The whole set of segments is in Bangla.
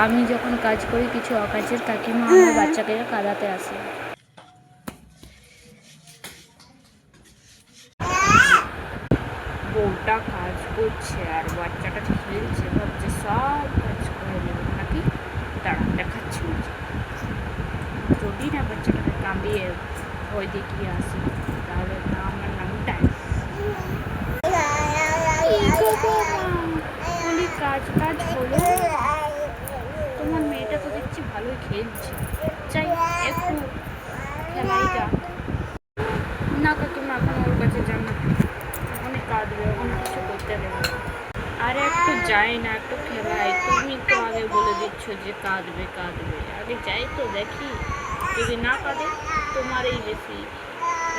আমি যখন কাজ করি কিছু অকাজের কাকিমা আমার বাচ্চাকে কাঁদাতে আসে। বউটা কাজ করছে আর বাচ্চাটা খেলছে, ভাবছে সব কাজ করে নেবে নাকি। তারা দেখাচ্ছি যদি না বাচ্চাটাকে কাঁদিয়ে ভয় দেখিয়ে আসি তাহলে না আমার নামটা বলি কাজ কাজ হলো। তোমার মেয়েটা তো দেখছি ভালোই খেলছে, চাই একটু খেলাই যাক না। কাকিমা এখন ওর কাছে যান না, এখনই কাঁদবে, ওখানে কিছু করতে দেবে না। আর একটু যাই না, একটু খেলাই। তুমি তো আগে বলে দিচ্ছ যে কাঁদবে কাঁদবে, আগে যাই তো দেখি। যদি না কাঁদে তোমারই বেশি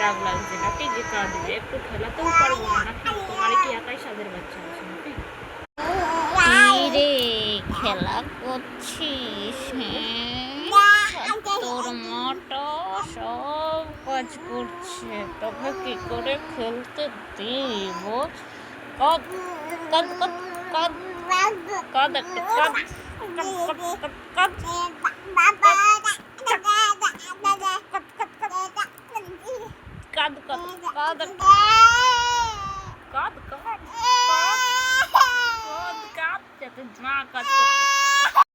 রাগ লাগছে নাকি যে কাঁদবে। একটু খেলাতেও পারবো না নাকি? তোমার কি একাই সাদের বাচ্চা আছে নাকি? রে খেলা করছিস? তোর মাটা সব কাজ করছে, তোকে কি করে খেলতে দিব? কাঁদ কাঁদ কাঁদ কাঁদ কাঁদ একটু কাঁদ কাঁদ কাঁদ কাঁদ কাঁদ কাঁদ কাঁদ কাঁদ যাতে না কাজ করতে